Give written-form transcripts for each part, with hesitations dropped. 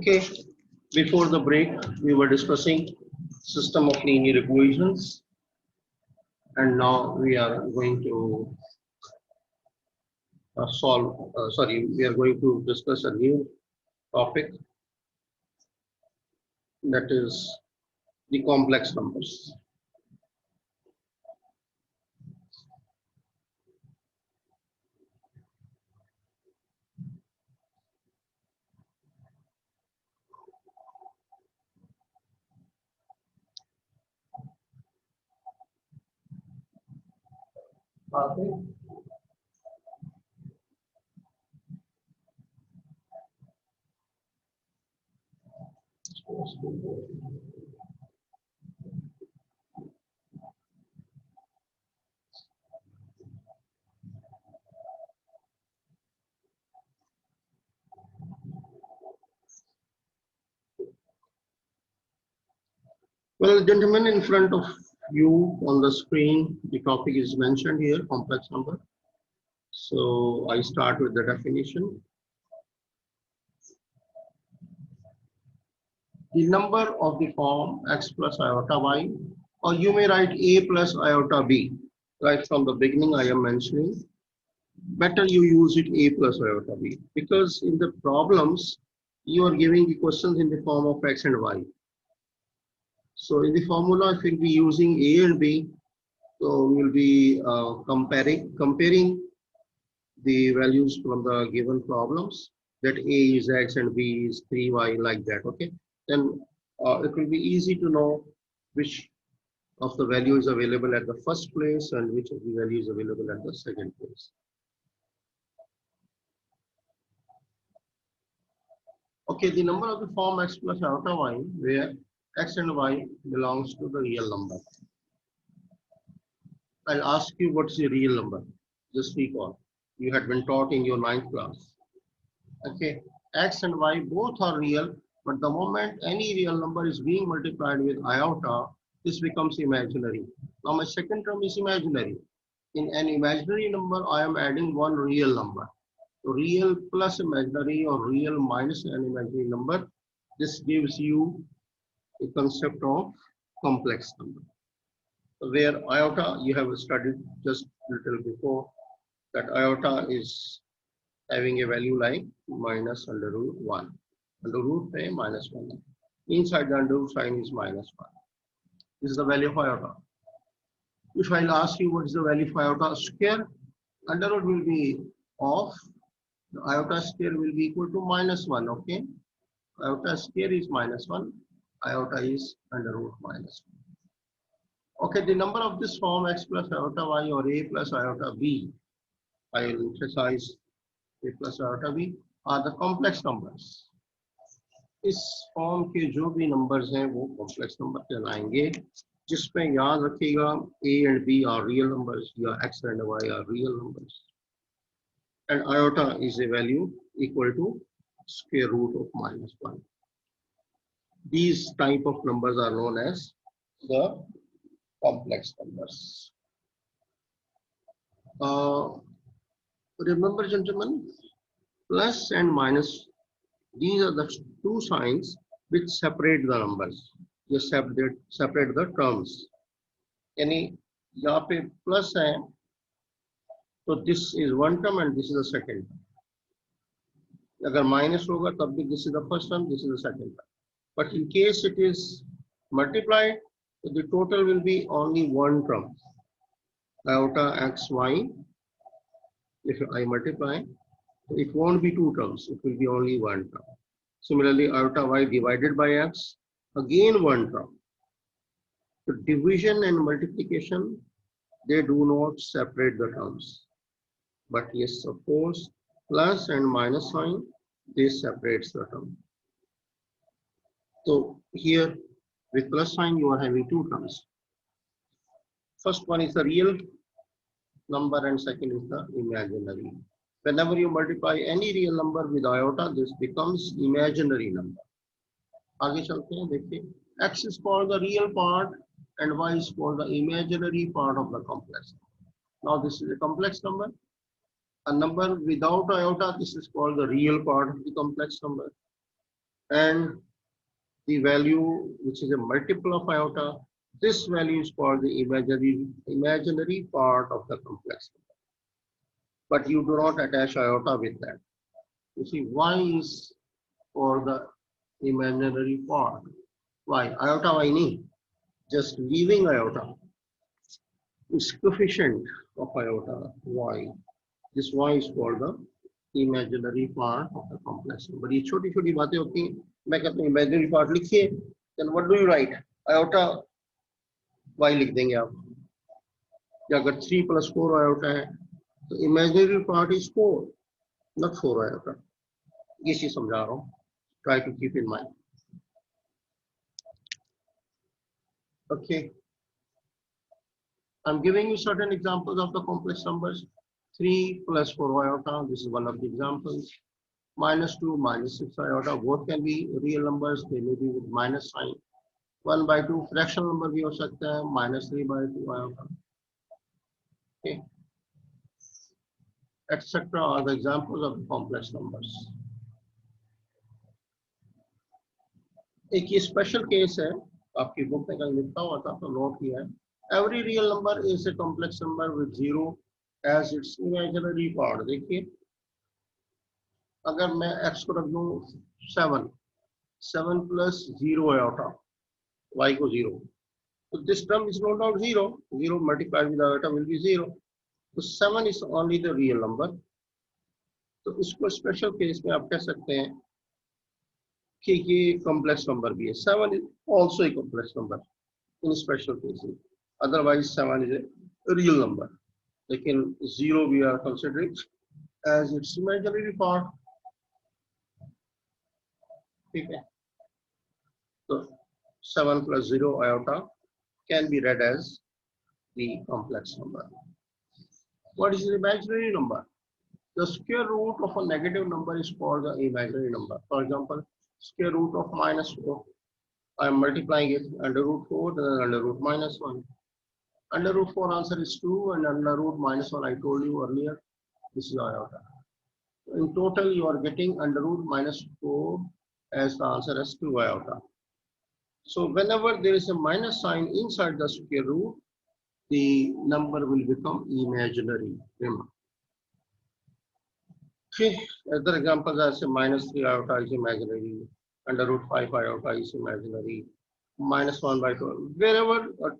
Okay, before the break, we were discussing system of linear equations, and now we are going to we are going to discuss a new topic, that is the complex numbers. Okay. Well, gentlemen, in front of you on the screen, the topic is mentioned here, complex number. So I start with the definition. The number of the form x plus iota y, or you may write a plus iota b. Right from the beginning, I am mentioning, better you use it a plus iota b, because in the problems, you are giving the questions in the form of x and y. So in the formula, if we'll be using a and b, so we'll be comparing the values from the given problems, that a is x and b is 3y, like that. Okay, then it will be easy to know which of the value is available at the first place and which of the value is available at the second place. Okay, the number of the form x plus iota y, where x and y belongs to the real number. I'll ask you what's the real number. Just recall. You had been taught in your 9th class. Okay, x and y both are real, but the moment any real number is being multiplied with iota, this becomes imaginary. Now my second term is imaginary. In an imaginary number, I am adding one real number. So real plus imaginary or real minus an imaginary number, this gives you a concept of complex number. So where iota, you have studied just a little before, that iota is having a value like minus under root 1. Under root a minus 1. Inside the under root sign is minus 1. This is the value of iota. If I'll ask you what is the value of iota square, under root will be off. The iota square will be equal to minus 1. Okay. Iota square is minus 1. Iota is under root minus 1. Okay. The number of this form x plus iota y or a plus iota b, I will emphasize a plus iota b, are the complex numbers. इस form के जो भी numbers हैं वो complex number कहलाएंगे, जिसमें याद रखिएगा a and b are real numbers या x and y are real numbers, and iota is a value equal to square root of minus 1. These type of numbers are known as the complex numbers. Remember, gentlemen, plus and minus, these are the two signs which separate the numbers. Just separate the terms. यानी यहाँ पे plus है, तो this is one term and this is the second term. अगर minus होगा तब भी this is the first term, this is the second term. But in case it is multiplied, so the total will be only one term. Iota xy, if I multiply, it won't be two terms, it will be only one term. Similarly, iota y divided by x, again one term. So division and multiplication, they do not separate the terms. But yes, of course, plus and minus sign, this separates the term. So here, with plus sign, you are having two terms. First one is the real number and second is the imaginary. Whenever you multiply any real number with iota, this becomes imaginary number. आगे चलते हैं, देखिए. X is called the real part and y is called the imaginary part of the complex. Now this is a complex number. A number without iota, this is called the real part of the complex number. and the value which is a multiple of iota, this value is called the imaginary part of the complex number. But you do not attach iota with that. You see, y is for the imaginary part. Why? Iota y nahi. Just leaving iota is coefficient of iota y. This y is called the imaginary part of the complex number. ये छोटी छोटी बातें होती हैं. मैं कहता हूँ imaginary part लिखिए. Then what do you write? Iota y लिख देंगे आप. या अगर 3 + 4 iota है तो imaginary part is 4, not 4 iota. ये चीज समझा रहा हूँ. Try to keep in mind. Okay. I'm giving you certain examples of the complex numbers. 3 + 4 iota, this is one of the examples. -2, -6 iota, both can be real numbers, they may be with minus sign. 1/2 fractional number भी हो सकता है, -3/2 iota. Okay. Etc. are the examples of the complex numbers. एक ये special case है, आपकी book में कहीं लिखा हुआ था तो नोट किया है. Every real number is a complex number with 0 as its imaginary part. देखिए, अगर मैं x को रख दूं 7 + 0 iota, y को 0, so this term is no doubt 0. 0 multiplied with iota will be 0. So 7 is only the real number. तो इसको special case में आप कह सकते हैं कि ये कॉम्प्लेक्स नंबर भी है. 7 is also a complex number in special cases. Otherwise 7 is a real number. लेकिन 0 we are considering as its imaginary part. ठीक है. So 7 + 0 iota can be read as the complex number. What is the imaginary number? The square root of a negative number is called the imaginary number. For example, square root of -4. I am multiplying it √4, then √-1. √4 answer is 2, and √-1 I told you earlier, this is iota. In total, you are getting √-4 as the answer as 2 iota. So whenever there is a minus sign inside the square root, the number will become imaginary. Remember. Okay, other examples are say -3 iota is imaginary, √5 iota is imaginary, -1/2. Wherever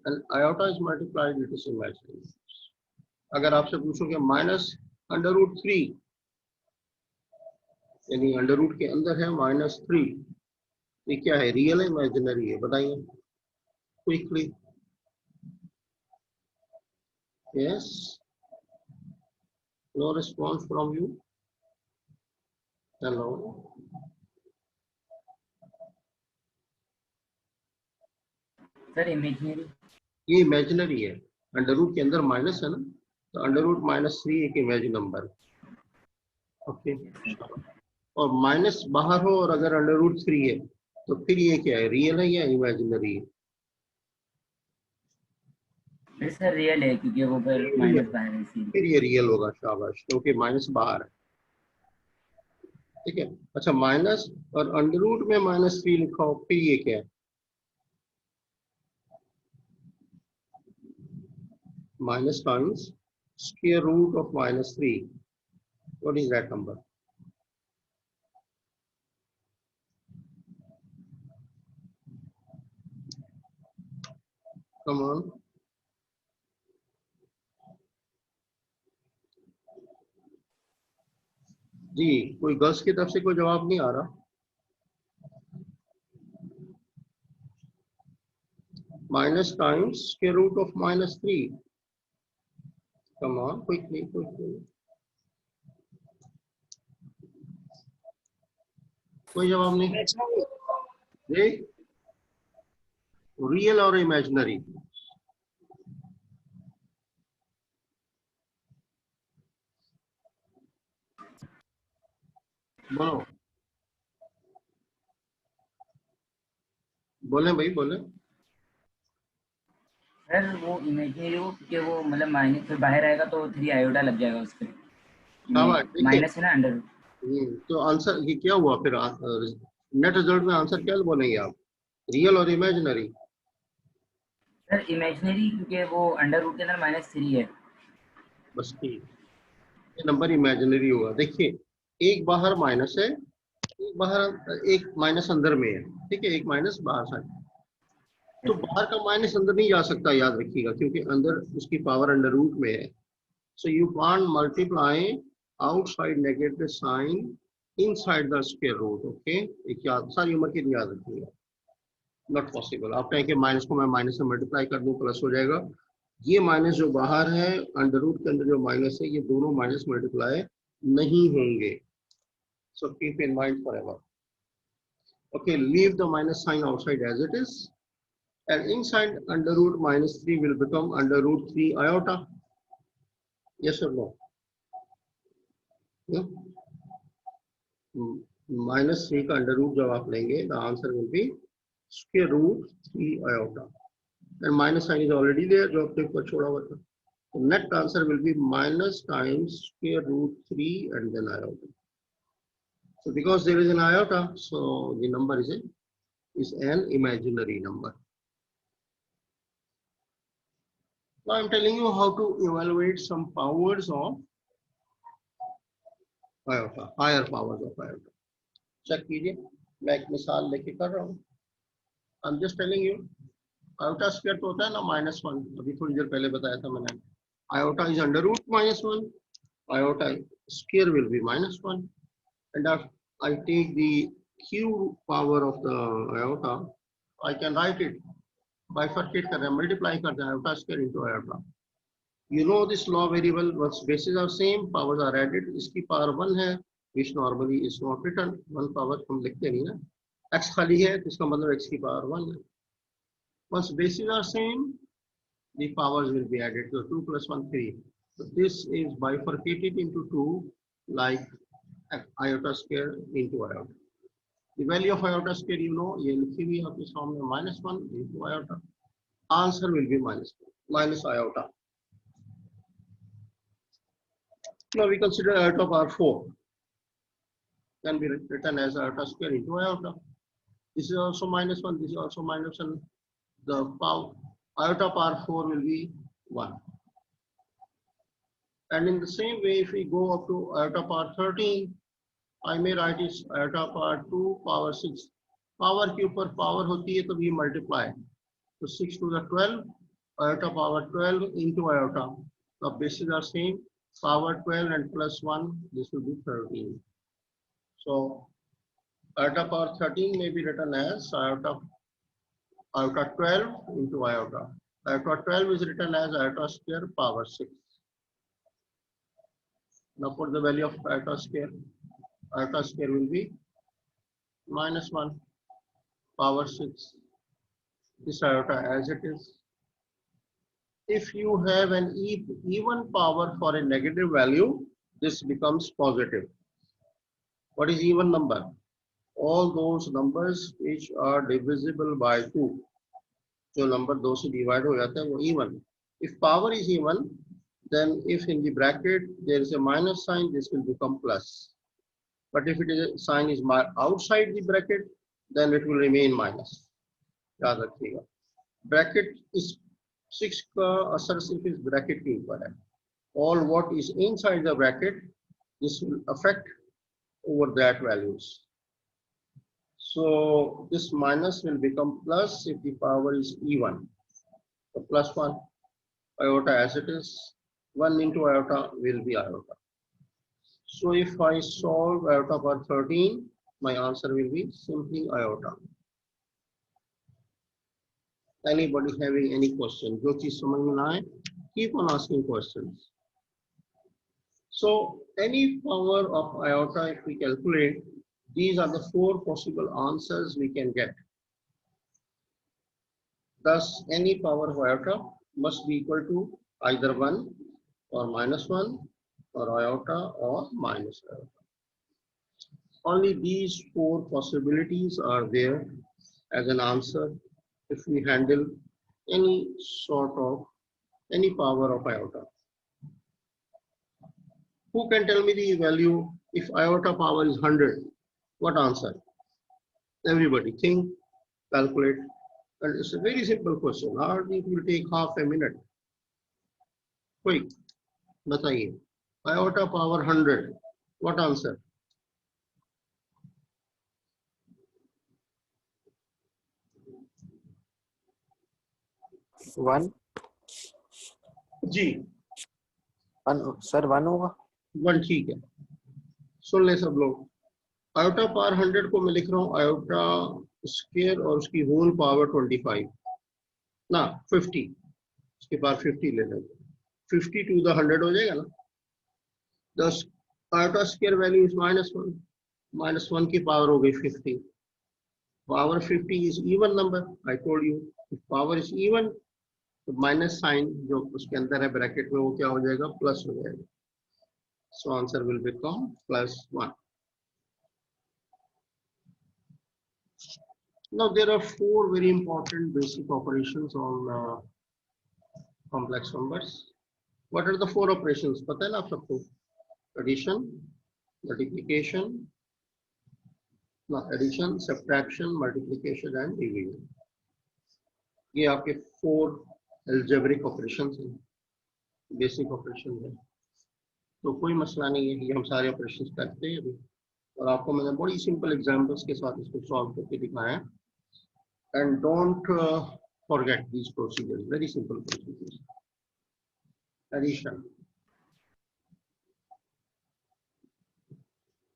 an iota is multiplied, it is imaginary. अगर आपसे पूछो कि -√3, यानी under root के अंदर है -3, ये क्या है, रियल है इमेजिनरी है, बताइए quickly. Yes, no response from you. Hello, sir imaginary. ये इमेजिनरी है. अंडर रूट के अंदर माइनस है ना, तो √-3 एक इमेजिन नंबर. ओके. और माइनस बाहर हो और अगर √3 है तो फिर ये क्या है, रियल है या इमेजिनरी है? सर रियल है, क्योंकि वो फिर माइनस बाहर है इसीलिए. फिर ये रियल होगा. शाबाश, क्योंकि माइनस बाहर है. ठीक है. अच्छा, माइनस और अंडर रूट में -3 लिखा हो, फिर ये क्या है? minus times square root of -3. What is that number? Come on. जी, कोई गर्ल्स की तरफ से कोई जवाब नहीं आ रहा. Minus times square root of -3. Come on, quickly, quickly. कोई जवाब नहीं. देख, रियल और इमेजिनरी. बोलो, बोले भाई, बोले. सर वो इमेजिनरी हो, क्योंकि वो मतलब माइनस फिर बाहर आएगा तो 3 आयोटा लग जाएगा उस पर. माइनस है ना अंडर. तो आंसर ये क्या हुआ फिर? नेट रिजल्ट में आंसर क्या बोलेंगे आप, रियल और इमेजिनरी? सर इमेजिनरी, क्योंकि वो अंडर रूट के अंदर -3 है। बस ठीक, ये नंबर इमेजिनरी होगा। देखिए एक बाहर माइनस है, एक बाहर, एक माइनस अंदर में है, ठीक है, एक माइनस बाहर से, तो बाहर का माइनस अंदर नहीं जा सकता, याद रखिएगा, क्योंकि अंदर उसकी पावर अंडर रूट में है। So you can't multiply outside negative sign inside the square root. Okay, एक याद सारी उम्र के लिए याद रखिएगा, नॉट पॉसिबल। आप कहें कि माइनस को मैं माइनस से मल्टीप्लाई कर दूं प्लस हो जाएगा, ये माइनस जो बाहर है अंडर रूट के अंदर जो माइनस है, ये दोनों माइनस मल्टीप्लाई नहीं होंगे। So keep in mind for ever. Okay, leave the minus sign outside as it is, and inside under root -3 will become under root 3 iota. Yes or no? -3 का under root जब आप लेंगे, the answer will be square root 3 iota, and minus sign is already there जो आपने ऊपर छोड़ा हुआ था। So net answer will be minus times square root 3 and then iota. So because there is an iota, so the number is an imaginary number. Now I'm telling you how to evaluate some powers of iota, higher powers of iota. Check कीजिए, मैं एक मिसाल लेके कर रहा हूँ। I'm just telling you, iota square तो होता है ना -1, अभी थोड़ी देर पहले बताया था मैंने। Iota is under root -1, iota square will be -1, and if I take the cube power of the iota, I can write it, bifurcate कर रहे हैं, multiply कर रहे हैं iota square into iota. You know this law very well. Once bases are same, powers are added. इसकी power 1 है, which normally is not written. 1 power हम लिखते नहीं ना, x खाली है, तो इसका मतलब x की power 1 है. Once bases are same, the powers will be added. So 2 plus 1 3. So this is bifurcated into 2, like iota square into iota. The value of iota square, you know, ये लिखी हुई है आपके सामने, -1 into iota. Answer will be minus iota. Now we consider iota power 4 can be written as iota square into iota. This is also -1, this is also -1. The power iota power 4 will be 1. And in the same way, if we go up to iota power 13, I may write it iota power 2 power 6. Power के ऊपर power होती है तो we multiply. So 6 to the 12, iota power 12 into iota. The bases are same. Power 12 and plus 1, this will be 13. So iota power 13 may be written as iota 12 into iota. Iota 12 is written as iota square power 6. Now put the value of iota square. Iota square will be -1 power 6. This iota as it is. If you have an even power for a negative value, this becomes positive. What is even number? All those numbers which are divisible by 2. जो number 2 से divide हो जाता है वो even. If power is even, then if in the bracket there is a minus sign, this will become plus. But if it is a sign is outside the bracket, then it will remain minus. याद रखिएगा, bracket is 6 का असर सिर्फ इस bracket के ऊपर है. All what is inside the bracket, this will affect over that values. So this minus will become plus if the power is even. So +1 iota as it is, 1 into iota will be iota. So if I solve iota power 13, my answer will be simply iota. Anybody having any question? जो चीज समझ में ना आए, keep on asking questions. So any power of iota, if we calculate, these are the 4 possible answers we can get. Thus, any power of iota must be equal to either 1 or -1 or iota or minus iota. Only these 4 possibilities are there as an answer if we handle any sort of any power of iota. Who can tell me the value if iota power is 100? What answer? Everybody think, calculate, and it's a very simple question. Hardly it will take half a minute. Quick, बताइए. Iota power 100. What answer? One. जी. Sir 1 होगा. 1 ठीक है. सुन ले सब लोग. Iota power 100 को मैं लिख रहा हूँ आयोटा स्क्वायर और उसकी होल पावर 25 ना 50. उसके बाद 50 ले लेंगे. 50 टू द 100 हो जाएगा ना. The iota square value is -1. -1 की पावर हो गई 50. Power 50 is even number. I told you if power is even तो माइनस साइन जो उसके अंदर है ब्रैकेट में वो क्या हो जाएगा, प्लस हो जाएगा. So answer will become +1. Now there are 4 very important basic operations on complex numbers. What are the 4 operations? पता है ना आप सबको? Addition, multiplication, subtraction, multiplication and division. ये आपके 4 algebraic operations हैं, basic operations हैं. तो कोई मसला नहीं है, ये हम सारे operations करते हैं अभी. और आपको मैंने बड़ी simple examples के साथ इसको solve करके दिखाया है. And don't forget these procedures, very simple procedures. Addition.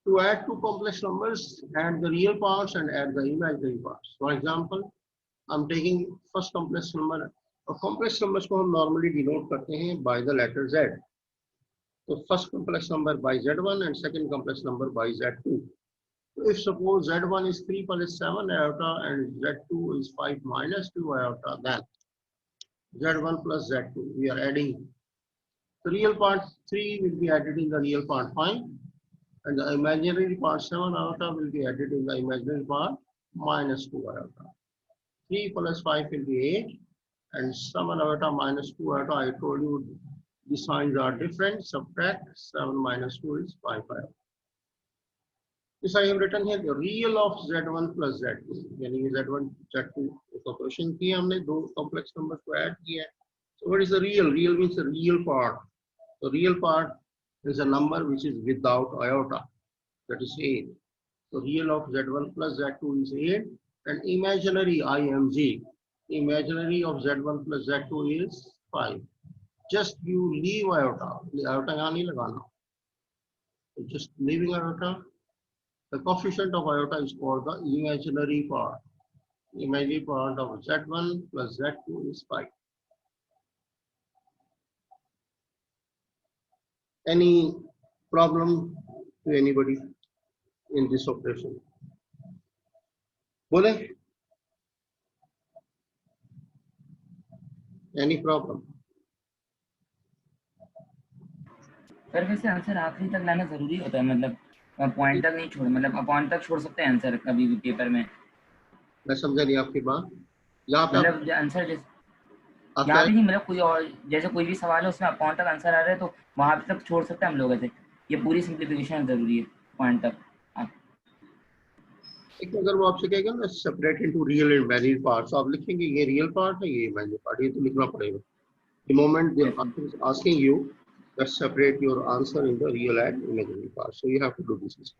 To add two complex numbers, add the real parts and add the imaginary parts. For example, I'm taking first complex number. और complex numbers को हम normally denote करते हैं by the letter Z. So first complex number by Z1 and second complex number by Z2. So if suppose Z1 is 3 plus 7 iota and Z2 is 5 minus 2 iota, then Z1 plus Z2, we are adding the real part 3 will be added in the real part 5 and the imaginary part 7 iota will be added in the imaginary part minus 2 iota. 3 plus 5 will be 8 and 7 iota minus 2 iota, I told you the signs are different. Subtract 7 minus 2 is 5 iota. This I have written here the real of Z1 plus Z2. यानी Z1 Z2 एक operation किया हमने, दो complex number को add किया. So what is the real? Real means the real part. The real part is a number which is without iota, that is 8. So real of Z1 plus Z2 is 8 and imaginary IMG, imaginary of Z1 plus Z2 is 5. Just you leave iota. Iota यहाँ नहीं लगाना. Just leaving iota. The coefficient of iota is called the imaginary part. Imaginary part of Z1 plus Z2 is 5. Any problem to anybody in this operation? बोले? Any problem? Sir वैसे answer आखिरी तक लाना जरूरी होता है, मतलब पॉइंट तक नहीं छोड़, मतलब पॉइंट तक छोड़ सकते हैं आंसर कभी भी पेपर में. मैं समझा नहीं आपकी बात. यहाँ पे मतलब आंसर यहाँ भी नहीं, मतलब कोई और जैसे कोई भी सवाल है उसमें पॉइंट तक आंसर आ रहा है तो वहां पे तक छोड़ सकते हैं हम लोग ऐसे. ये पूरी सिंप्लीफिकेशन जरूरी है पॉइंट तक. अगर वो आपसे कहेगा ना separate into real and imaginary parts, आप लिखेंगे ये रियल पार्ट है ये इमेजिनरी पार्ट, ये तो लिखना पड़ेगा. The moment they are asking you, let's separate your answer in the real and imaginary part. So you have to do this.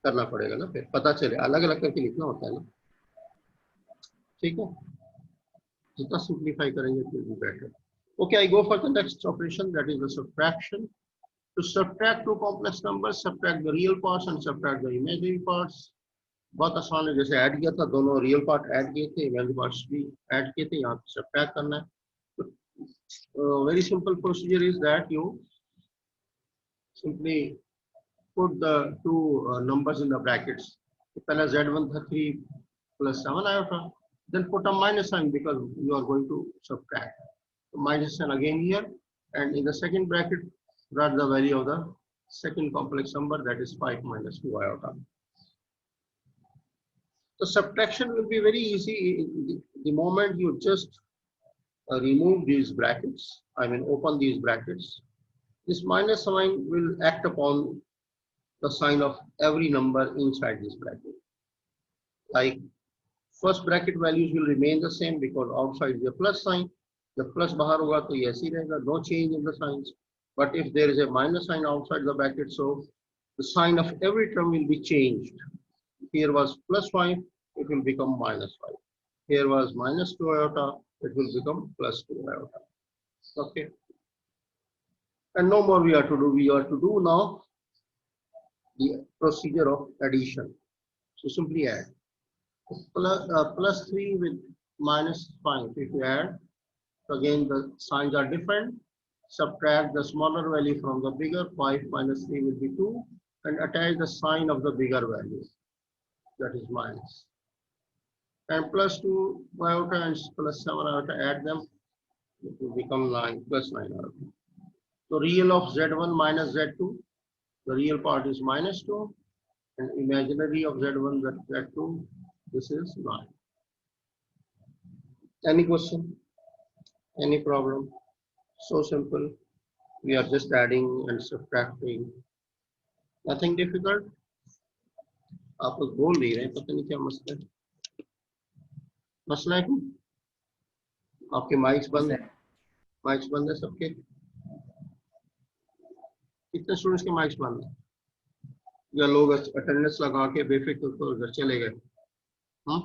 करना पड़ेगा ना, फिर पता चले अलग अलग करके लिखना होता है ना. ठीक है, जितना सिंप्लीफाई करेंगे फिर भी better. Okay, I go for the next operation, that is the subtraction. To subtract two complex numbers, subtract the real parts and subtract the imaginary parts. बहुत आसान है, जैसे ऐड किया था दोनों रियल पार्ट ऐड किए थे, इमेजिनरी पार्ट्स भी ऐड किए थे, यहाँ पे सब्ट्रैक्ट करना है. Very simple procedure is that you simply put the two numbers in the brackets. पहला Z1 था 3 plus 7 iota, then put a minus sign because you are going to subtract. So minus sign again here, and in the second bracket write the value of the second complex number, that is 5 minus 2 iota. The subtraction will be very easy the moment you just remove these brackets, I mean open these brackets. This minus sign will act upon the sign of every number inside this bracket. Like first bracket values will remain the same because outside is a plus sign. The plus बाहर होगा तो ये ऐसे ही रहेगा, no change in the signs. But if there is a minus sign outside the bracket, so the sign of every term will be changed. Here was plus 5, it will become minus 5. Here was minus 2 iota, it will become plus 2 iota. Okay. And no more we are to do. We are to do now the procedure of addition. So simply add. Plus 3 with minus 5. If you add, so again the signs are different. Subtract the smaller value from the bigger. 5 minus 3 will be 2. And attach the sign of the bigger value. That is minus. And plus 2 iota and plus 7 iota, add them. It will become 9 plus 9 iota. So real of Z1 minus Z2. The real part is minus 2. And imaginary of Z1, Z2, this is 9. Any question? Any problem? So simple. We are just adding and subtracting. Nothing difficult. आप लोग बोल नहीं रहे, पता नहीं क्या मसला है। मसला है क्यों? आपके माइक्स बंद है? माइक्स बंद है सबके? कितने स्टूडेंट्स के माइक्स बंद है? या लोग अटेंडेंस लगा के बेफिक्र तो घर चले गए? हाँ,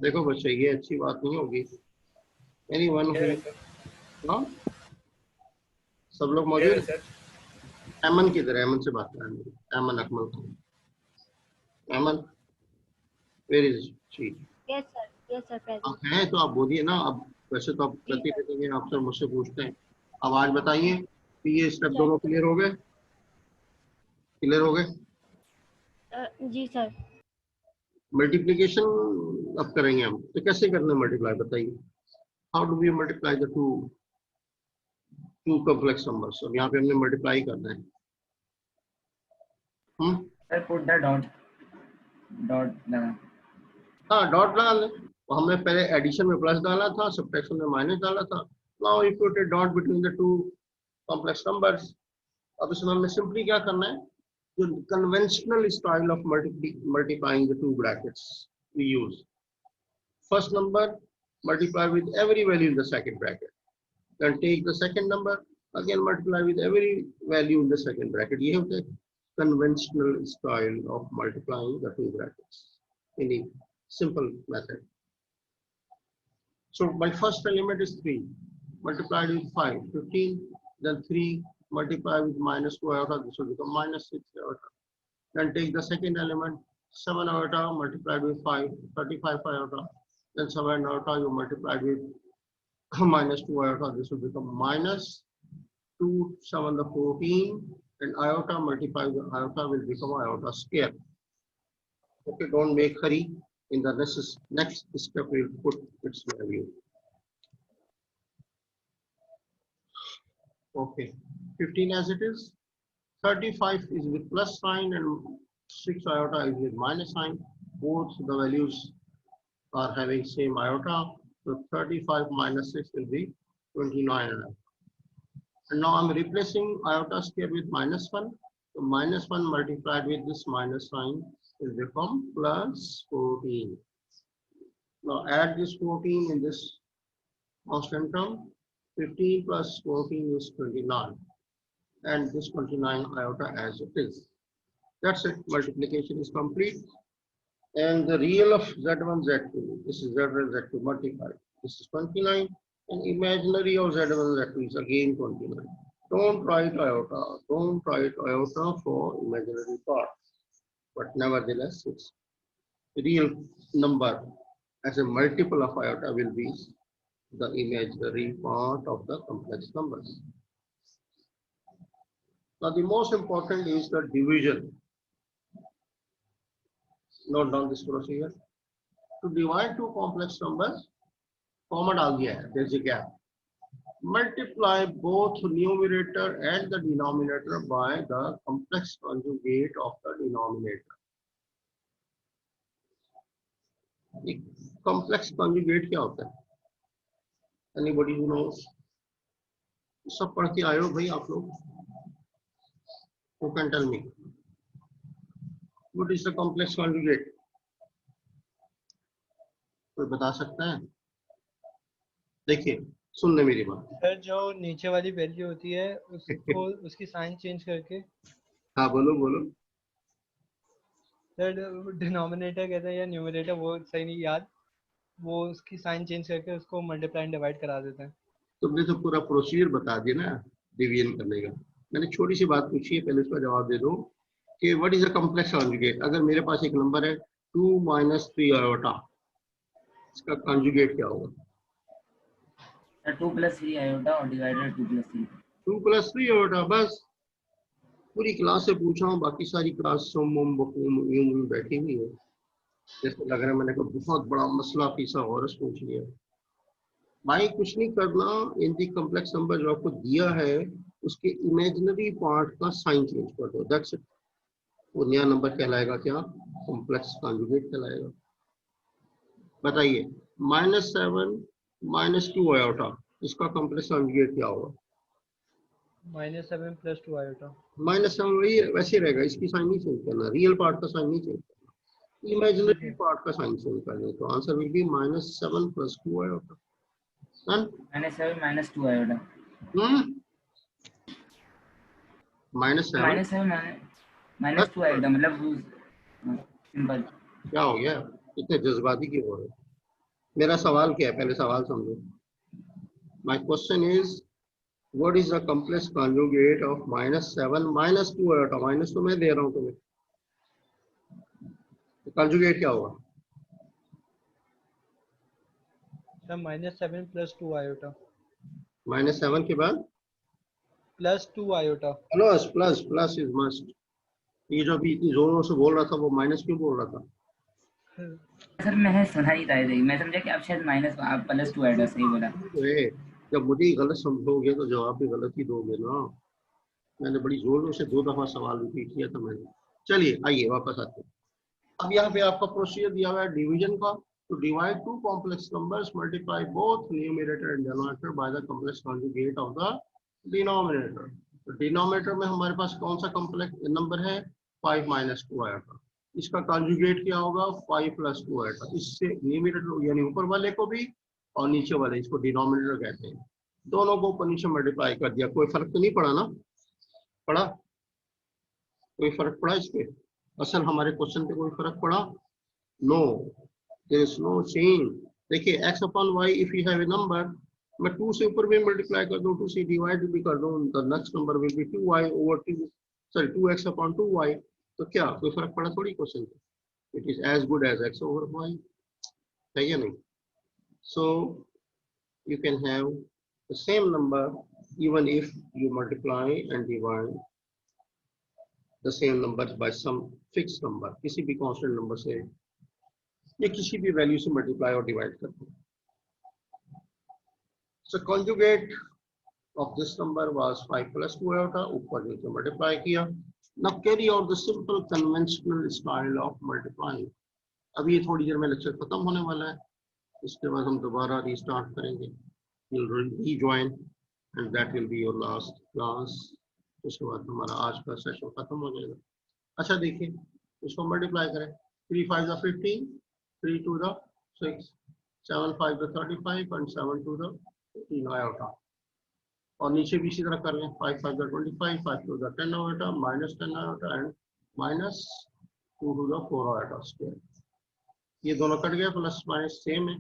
देखो बच्चे, ये अच्छी बात नहीं होगी। एनीवन हु, हाँ, सब लोग मौजूद हैं? अमन किधर है? अमन से बात करनी है। अमन अकमल को। Aman, where is she? Yes sir present. आप हैं तो आप बोलिए ना। अब वैसे तो आप प्रति देंगे, आपसे मुझसे पूछते हैं। आवाज बताइए कि ये स्टेप दोनों क्लियर हो गए? क्लियर हो गए? जी सर। मल्टीप्लिकेशन अब करेंगे हम, तो कैसे करना है मल्टीप्लाई बताइए? How do we multiply the two complex numbers? अब यहाँ पे हमने मल्टीप्लाई करना है। सर पुट द डॉट लगा। हाँ, डॉट लगा लें। तो हमने पहले एडिशन में प्लस डाला था, सब्ट्रैक्शन में माइनस डाला था। Now you put a dot between the two complex numbers. अब इसमें हमने सिंपली क्या करना है? The conventional style of multiplying the two brackets we use. First number multiply with every value in the second bracket. Then take the second number, again multiply with every value in the second bracket. You have the conventional style of multiplying the two brackets in a simple method. So my first element is 3, multiplied with 5, 15, then 3 multiply with minus 2 iota, this will become minus 6 iota. Then take the second element, 7 iota multiplied with 5, 35 iota. Then 7 iota you multiply with minus 2 iota, this will become minus 2, 7 the 14, and iota multiplied with iota will become iota square. Okay, don't make hurry. In the next step we will put its value. Okay, 15 as it is. 35 is with plus sign and 6 iota is with minus sign. Both the values are having same iota. So 35 minus 6 will be 29. And now I'm replacing iota square with minus 1. So minus 1 multiplied with this minus sign will become plus 14. Now add this 14 in this constant term. 15 plus 14 is 29, and this 29 iota as it is. That's it. Multiplication is complete. And the real of Z1, Z2, this is Z1, Z2 multiplied. This is 29, and imaginary of Z1, Z2 is again 29. Don't write iota. Don't write iota for imaginary part. But nevertheless, its real number as a multiple of iota will be the imaginary part of the complex numbers. Now the most important is the division. Note down this procedure. To divide two complex numbers, comma डाल दिया है, there's a gap. Multiply both numerator and the denominator by the complex conjugate of the denominator. Complex conjugate क्या होता है? Anybody who knows? सब पढ़ के आए हो भाई आप लोग? Who can tell me? What is the complex conjugate? कोई बता सकता है? देखिए सुन ले मेरी बात। सर जो नीचे वाली वैल्यू होती है उसको उसकी साइन चेंज करके, हाँ बोलो बोलो। सर डिनोमिनेटर कहते हैं या न्यूमरेटर वो सही नहीं याद, वो उसकी साइन चेंज करके उसको मल्टीप्लाई एंड डिवाइड करा देते हैं। तुमने तो पूरा प्रोसीजर बता दिया ना डिवीजन करने का। मैंने छोटी सी बात पूछी है, पहले उसका जवाब दे दो कि what is a complex conjugate. अगर मेरे पास एक नंबर है 2 - 3 आयोटा, इसका कॉन्जुगेट क्या होगा? 2 + 3 आयोटा और डिवाइडेड 2 + 3। 2 + 3 आयोटा, बस। पूरी क्लास से पूछा हूँ, बाकी सारी क्लास यूं बैठी हुई है, जैसे लग रहा है मैंने कोई बहुत बड़ा मसला पीसा और पूछ लिया। भाई कुछ नहीं करना, इन दी कॉम्प्लेक्स नंबर जो आपको दिया है उसके इमेजिनरी पार्ट का साइन चेंज कर दो, दैट्स इट। वो नया नंबर कहलाएगा क्या? कॉम्प्लेक्स कॉन्जुगेट कहलाएगा। बताइए, -7 - 2 आयोटा, इसका कॉम्प्लेक्स कॉन्जुगेट क्या होगा? -7 + 2 आयोटा। -7 वही वैसे रहेगा, इसकी साइन नहीं चेंज करना, रियल पार्ट का साइन नहीं चेंज करना, इमेजिनरी पार्ट का साइन चेंज करना। तो answer will be -7 + 2 iota. Done. -7 - 2 iota. -7 -7 - 2 iota मतलब सिंपल। क्या हो गया? इतने जज्बाती क्यों हो रहे? मेरा सवाल क्या है, पहले सवाल समझो। My question is what is the complex conjugate of -7 - 2 iota? Minus तो मैं दे रहा हूँ तुम्हें, तो कॉन्जुगेट क्या होगा? Sir -7 + 2 iota. -7 के बाद +2 iota. Plus plus plus is must. ये जो अभी इतनी जोरों से बोल रहा था वो माइनस क्यों बोल रहा था? सर मैंने सुना ही था ये, मैं समझा कि आप शायद माइनस आप +2 आयोटा सही बोला। ए, जब मुझे ही गलत समझोगे तो जवाब भी गलत ही दोगे ना। मैंने बड़ी जोरों से 2 दफा सवाल रिपीट किया था मैंने। चलिए आइए वापस आते हैं। अब यहाँ पे आपका प्रोसीजर दिया हुआ है डिवीजन का। To divide two complex numbers, multiply both numerator and denominator by the complex conjugate of the denominator. तो डिनोमिनेटर में हमारे पास कौन सा कॉम्प्लेक्स नंबर है? 5 - 2 आएगा। इसका कॉन्जुगेट क्या होगा? 5 + 2 आएगा। इससे न्यूमरेटर यानी ऊपर वाले को भी और नीचे वाले, इसको डिनोमिनेटर कहते हैं, दोनों को ऊपर नीचे मल्टीप्लाई कर दिया। कोई फर्क तो नहीं पड़ा ना? पड़ा? कोई फर्क पड़ा इस पे? असल हमारे क्वेश्चन पे कोई फर्क पड़ा? No, there is no change. देखिए x/y if you have a number, मैं 2 से ऊपर भी मल्टीप्लाई कर दूं, 2 से डिवाइड भी कर दूं, the next number will be 2y over 2, sorry 2x/2y। तो क्या कोई फर्क पड़ा थोड़ी क्वेश्चन पे? It is as good as x/y, है या नहीं? सो you can have the same number even if you multiply and divide the same numbers by some fixed number, किसी भी constant number से या किसी भी वैल्यू से मल्टीप्लाई और डिवाइड कर दो। So conjugate of this number was 5 + 2 iota, ऊपर नीचे मल्टीप्लाई किया। Now carry out the simple conventional style of multiplying। अब ये थोड़ी देर में लेक्चर खत्म होने वाला है, इसके बाद हम दोबारा रीस्टार्ट करेंगे। You'll rejoin and that will be your last class। उसके बाद हमारा आज का सेशन खत्म हो जाएगा। अच्छा देखिए, इसको मल्टीप्लाई करें। 3 × 5 = 15, 3 × 2 = 6, 7 × 5 = 35 and 7 × 2 = 15 आयोटा। और नीचे भी इसी तरह कर लें। 5 × 5 = 25, 5 × 2 = 10 iota, -10 iota and -2 × 2 = 4 iota square. ये दोनों कट गया, प्लस माइनस सेम है,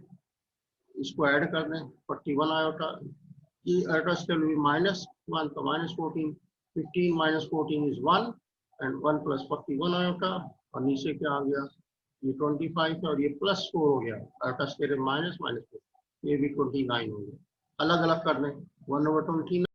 इसको ऐड कर दें। 41 आयोटा, ये आयोटा स्क्वायर will be -1 तो -14, 15 - 14 is 1 and 1 + 41 आयोटा। और नीचे क्या आ गया? ये 25 है और ये +4 हो गया। आयोटा स्क्वायर -, -4, ये भी 29 हो गया। अलग अलग कर लें। 1/29